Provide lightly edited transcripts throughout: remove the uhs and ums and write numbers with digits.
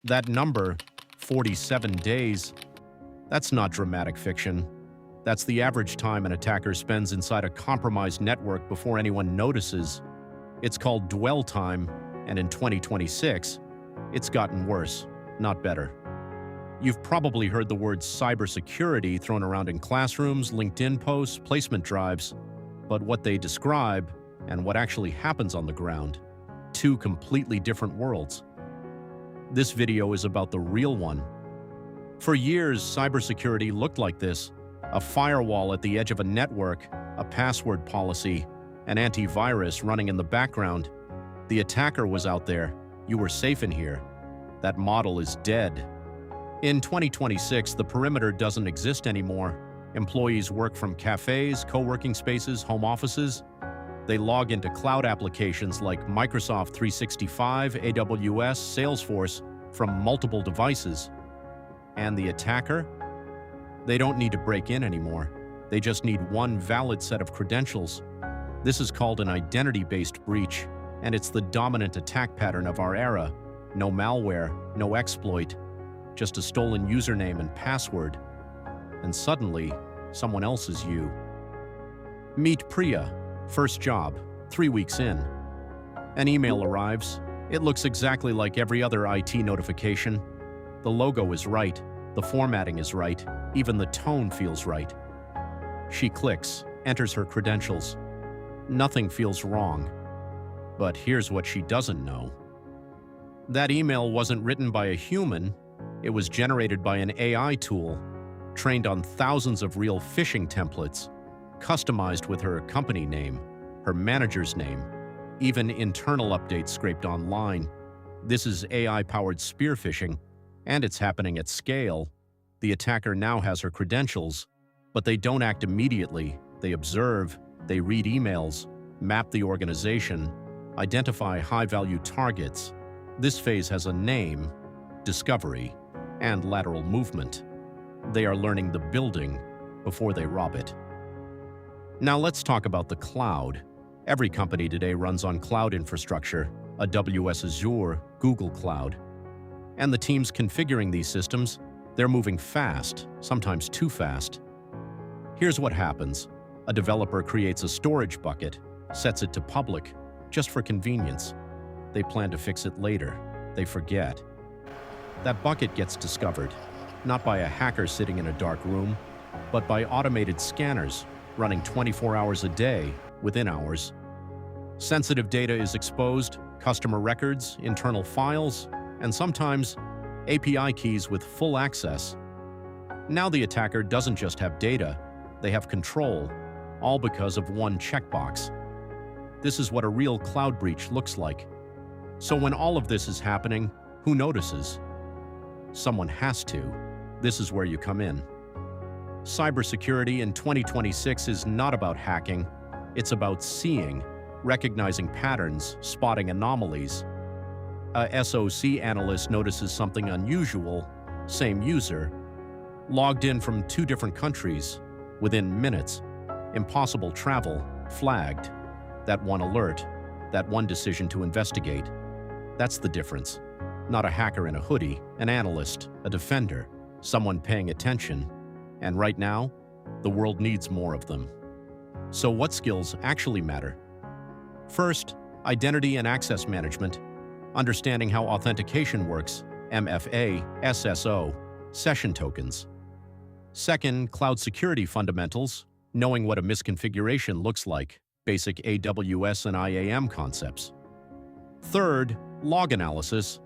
That number, 47 days, that's not dramatic fiction. That's the average time an attacker spends inside a compromised network before anyone notices. It's called dwell time, and in 2026, it's gotten worse, not better. You've probably heard the word cybersecurity thrown around in classrooms, LinkedIn posts, placement drives, but what they describe and what actually happens on the ground, two completely different worlds. This video is about the real one. For years, cybersecurity looked like this: a firewall at the edge of a network, a password policy, an antivirus running in the background. The attacker was out there. You were safe in here. That model is dead. In 2026, the perimeter doesn't exist anymore. Employees work from cafes, co-working spaces, home offices. They log into cloud applications like Microsoft 365, AWS, Salesforce from multiple devices. And the attacker? They don't need to break in anymore. They just need one valid set of credentials. This is called an identity-based breach, and it's the dominant attack pattern of our era. No malware, no exploit, just a stolen username and password. And suddenly, someone else is you. Meet Priya. First job, 3 weeks in. An email arrives. It looks exactly like every other IT notification. The logo is right, the formatting is right, even the tone feels right. She clicks, enters her credentials. Nothing feels wrong. But here's what she doesn't know. That email wasn't written by a human. It was generated by an AI tool, trained on thousands of real phishing templates, customized with her company name, her manager's name, even internal updates scraped online. This is AI-powered spear phishing, and it's happening at scale. The attacker now has her credentials, but they don't act immediately. They observe, they read emails, map the organization, identify high-value targets. This phase has a name: discovery and lateral movement. They are learning the building before they rob it. Now let's talk about the cloud. Every company today runs on cloud infrastructure, AWS Azure, Google Cloud. And the teams configuring these systems, they're moving fast, sometimes too fast. Here's what happens. A developer creates a storage bucket, sets it to public, just for convenience. They plan to fix it later. They forget. That bucket gets discovered, not by a hacker sitting in a dark room, but by automated scanners running 24 hours a day, within hours. Sensitive data is exposed, customer records, internal files, and sometimes API keys with full access. Now the attacker doesn't just have data, they have control, all because of one checkbox. This is what a real cloud breach looks like. So when all of this is happening, who notices? Someone has to. This is where you come in. Cybersecurity in 2026 is not about hacking. It's about seeing, recognizing patterns, spotting anomalies. A SOC analyst notices something unusual, same user, logged in from 2 different countries, within minutes, impossible travel, flagged. That one alert, that one decision to investigate. That's the difference. Not a hacker in a hoodie, an analyst, a defender, someone paying attention. And right now, the world needs more of them. So what skills actually matter? First, identity and access management, understanding how authentication works, MFA, SSO, session tokens. Second, cloud security fundamentals, knowing what a misconfiguration looks like, basic AWS and IAM concepts. Third, log analysis,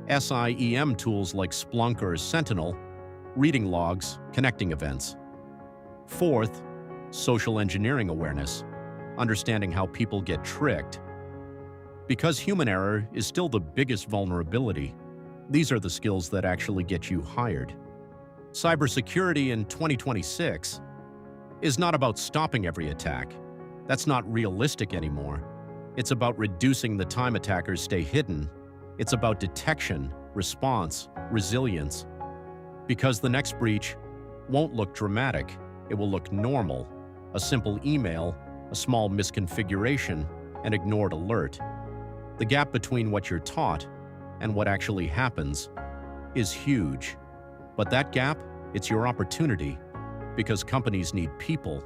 SIEM tools like Splunk or Sentinel, reading logs, connecting events. Fourth, social engineering awareness, understanding how people get tricked. Because human error is still the biggest vulnerability, these are the skills that actually get you hired. Cybersecurity in 2026 is not about stopping every attack. That's not realistic anymore. It's about reducing the time attackers stay hidden. It's about detection, response, resilience. Because the next breach won't look dramatic, it will look normal. A simple email, a small misconfiguration, an ignored alert. The gap between what you're taught and what actually happens, is huge. But that gap, it's your opportunity, because companies need people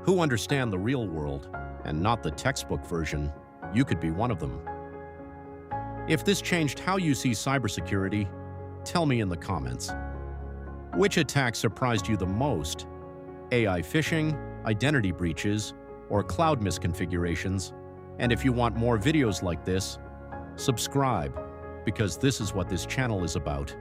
who understand the real world and not the textbook version. You could be one of them. If this changed how you see cybersecurity, tell me in the comments. Which attack surprised you the most? AI phishing, identity breaches, or cloud misconfigurations? And if you want more videos like this, subscribe, because this is what this channel is about.